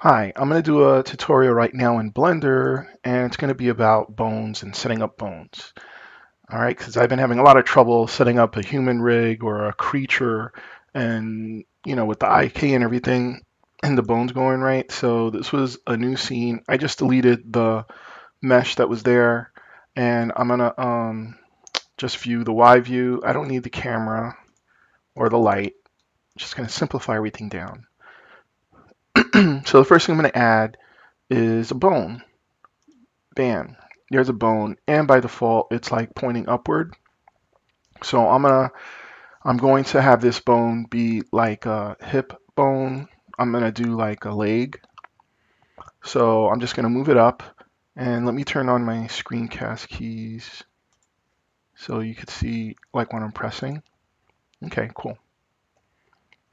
Hi, I'm going to do a tutorial right now in Blender, and it's going to be about bones and setting up bones. All right, because I've been having a lot of trouble setting up a human rig or a creature, and with the IK and everything, and the bones going right. So this was a new scene. I just deleted the mesh that was there, and I'm gonna just view the Y view. I don't need the camera or the light. Just gonna simplify everything down. So the first thing I'm gonna add is a bone. Bam, there's a bone, and by default it's like pointing upward. So I'm going to have this bone be like a hip bone. I'm gonna do like a leg. So I'm just gonna move it up, and let me turn on my screencast keys so you could see like when I'm pressing. Okay, cool.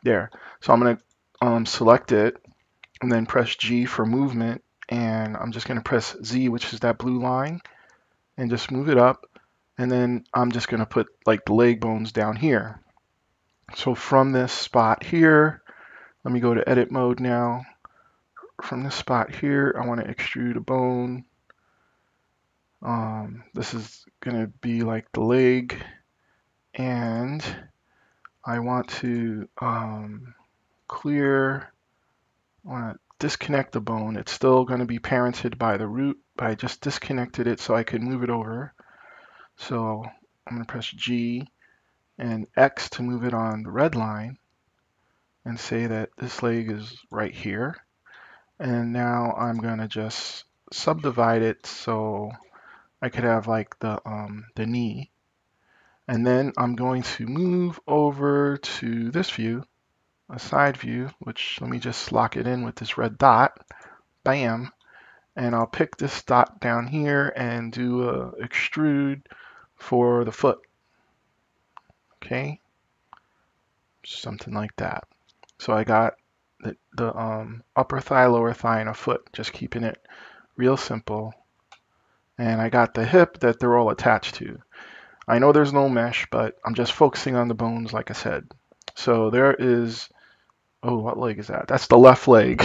There. So I'm gonna select it and then press G for movement, and I'm just gonna press Z, which is that blue line, and just move it up. And then I'm just going to put like the leg bones down here. So from this spot here, let me go to edit mode now. From this spot here, I want to extrude a bone. This is going to be like the leg, and I want to clear, I want to disconnect the bone. It's still going to be parented by the root, but I just disconnected it so I could move it over. So I'm going to press G and X to move it on the red line and say that this leg is right here. And now I'm going to just subdivide it so I could have like the knee. And then I'm going to move over to this view, a side view, which let me just lock it in with this red dot. Bam. And I'll pick this dot down here and do a extrude for the foot. Okay, something like that. So I got the upper thigh, lower thigh, and a foot, just keeping it real simple. And I got the hip that they're all attached to. I know there's no mesh, but I'm just focusing on the bones, like I said. So there is, oh, what leg is that? That's the left leg.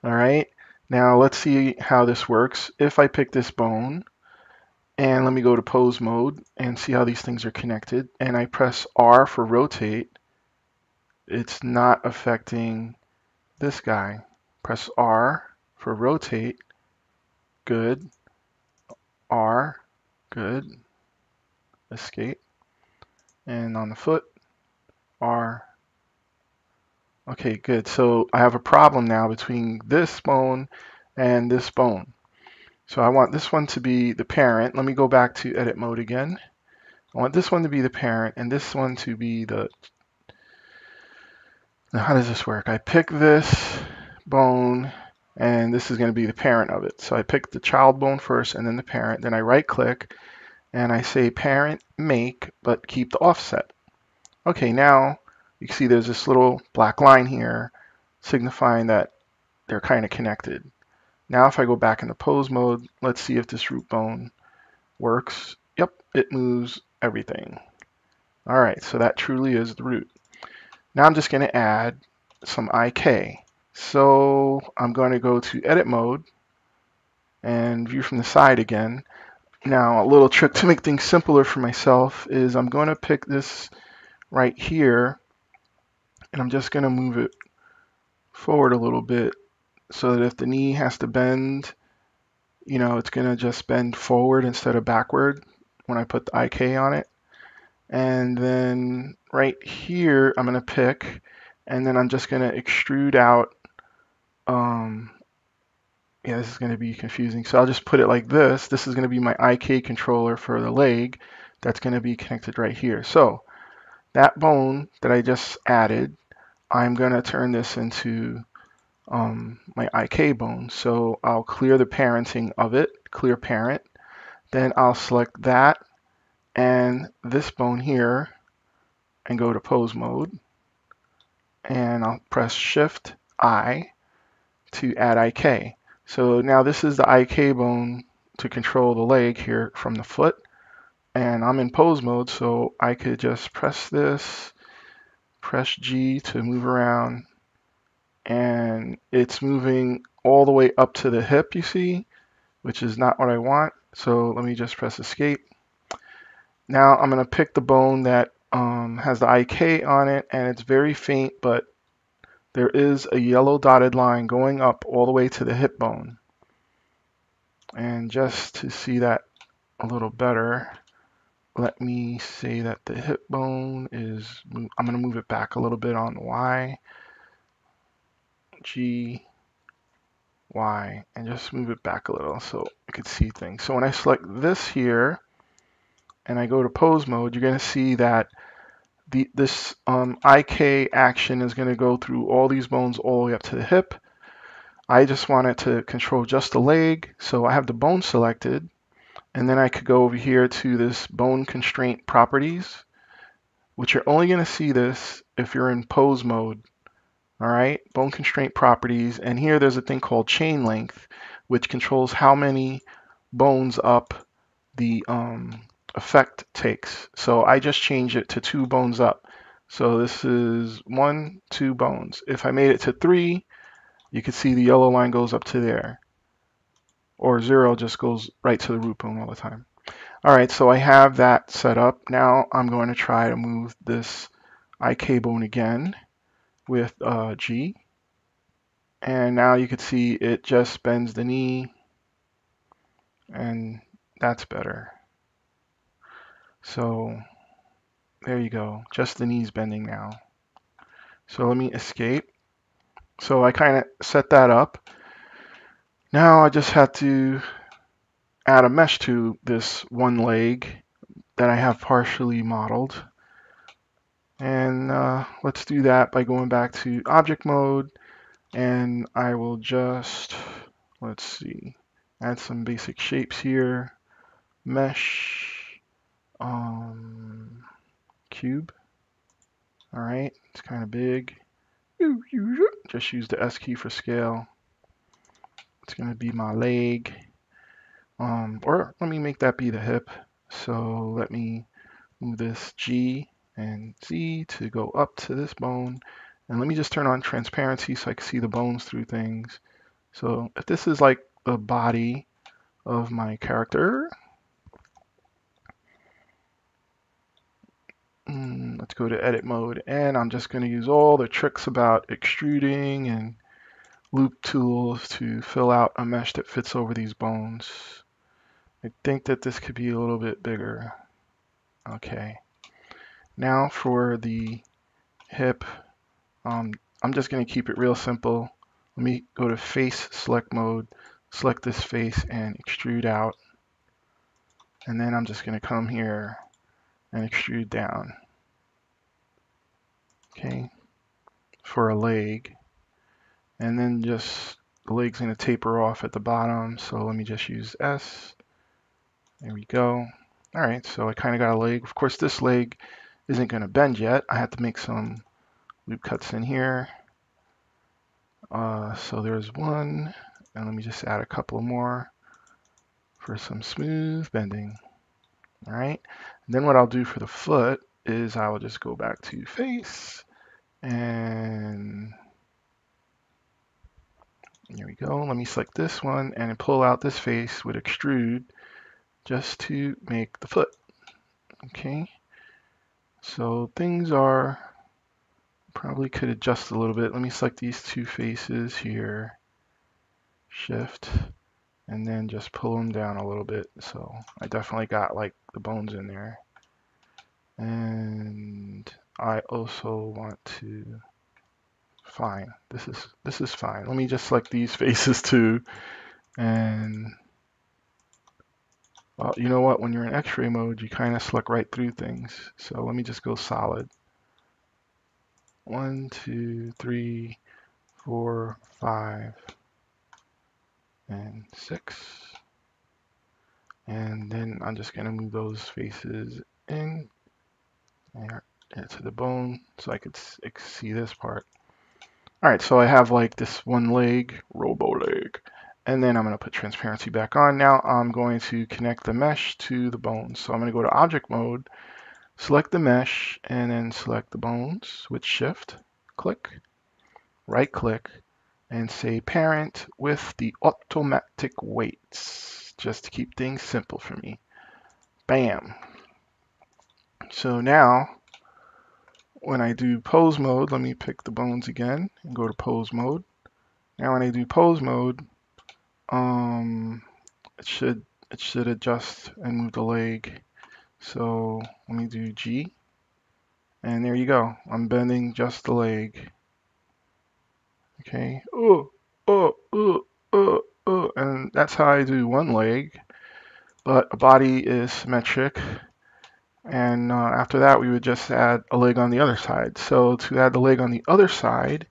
All right. Now let's see how this works. If I pick this bone, and let me go to pose mode and see how these things are connected, and I press R for rotate, it's not affecting this guy. Press R for rotate. Good. R. Good. Escape. And on the foot, R. Okay, good. So I have a problem now between this bone and this bone. So I want this one to be the parent. Let me go back to edit mode again. I want this one to be the parent and this one to be the... Now how does this work? I pick this bone and this is going to be the parent of it. So I pick the child bone first and then the parent. Then I right click and I say parent make, but keep the offset. Okay, now you can see there's this little black line here signifying that they're kind of connected. Now if I go back into pose mode, let's see if this root bone works. Yep, it moves everything. All right, so that truly is the root. Now I'm just going to add some IK. So I'm going to go to edit mode and view from the side again. Now a little trick to make things simpler for myself is I'm going to pick this right here and I'm just going to move it forward a little bit so that if the knee has to bend, it's going to just bend forward instead of backward when I put the IK on it. And then right here, I'm going to pick, and then I'm just going to extrude out. Yeah, this is going to be confusing. So I'll just put it like this. This is going to be my IK controller for the leg. That's going to be connected right here. So that bone that I just added, I'm going to turn this into my IK bone. So I'll clear the parenting of it, clear parent. Then I'll select that and this bone here and go to pose mode. And I'll press Shift I to add IK. So now this is the IK bone to control the leg here from the foot. And I'm in pose mode, so I could just press this, press G to move around, and it's moving all the way up to the hip, you see, which is not what I want. So let me just press escape. Now I'm going to pick the bone that has the IK on it, and it's very faint, but there is a yellow dotted line going up all the way to the hip bone. And just to see that a little better, let me say that the hip bone is, I'm going to move it back a little bit on Y, G, Y, and just move it back a little so I could see things. So when I select this here and I go to pose mode, you're going to see that this IK action is going to go through all these bones all the way up to the hip. I just want it to control just the leg, so I have the bone selected, and then I could go over here to this bone constraint properties, which you're only going to see this if you're in pose mode. All right, bone constraint properties, and here there's a thing called chain length, which controls how many bones up the effect takes. So I just changed it to 2 bones up. So this is 1, 2 bones. If I made it to 3, you can see the yellow line goes up to there. Or 0 just goes right to the root bone all the time. All right, so I have that set up. Now I'm going to try to move this IK bone again with G. And now you can see it just bends the knee, and that's better. So there you go, just the knee's bending now. So let me escape. So I kind of set that up. Now I just have to add a mesh to this one leg that I have partially modeled. And let's do that by going back to object mode, and I will just, let's see, add some basic shapes here. Mesh, cube. All right, it's kind of big. Just use the S key for scale. It's going to be my leg. Or let me make that be the hip. So let me move this G and Z to go up to this bone. And let me just turn on transparency so I can see the bones through things. So if this is like the body of my character, let's go to edit mode. And I'm just going to use all the tricks about extruding and loop tools to fill out a mesh that fits over these bones. I think that this could be a little bit bigger. Okay. Now for the hip, I'm just going to keep it real simple. Let me go to face select mode, select this face and extrude out. And then I'm just going to come here and extrude down. Okay. For a leg. And then just the leg's going to taper off at the bottom. So let me just use S. There we go. All right, so I kind of got a leg. Of course, this leg isn't going to bend yet. I have to make some loop cuts in here. So there's one, and let me just add a couple more for some smooth bending. All right, and then what I'll do for the foot is I will just go back to face, and here we go. Let me select this one and pull out this face with extrude just to make the foot. Okay, so things are probably could adjust a little bit. Let me select these 2 faces here, shift, and then just pull them down a little bit. So I definitely got like the bones in there. And I also want to, fine, this is fine. Let me just select these faces too. And well, you know what, when you're in X-ray mode, you kind of select right through things. So let me just go solid. 1, 2, 3, 4, 5, and 6. And then I'm just going to move those faces in there to the bone so I could see this part. All right, so I have like this one leg, robo leg, and then I'm going to put transparency back on. Now I'm going to connect the mesh to the bones. So I'm going to go to object mode, select the mesh, and then select the bones with shift, click. right click, and say parent with the automatic weights, just to keep things simple for me. Bam. So now, when I do pose mode, let me pick the bones again and go to pose mode. Now when I do pose mode, it should adjust and move the leg. So let me do G, and there you go. I'm bending just the leg. Okay. And that's how I do one leg. But a body is symmetric. And after that, we would just add a leg on the other side. So to add the leg on the other side,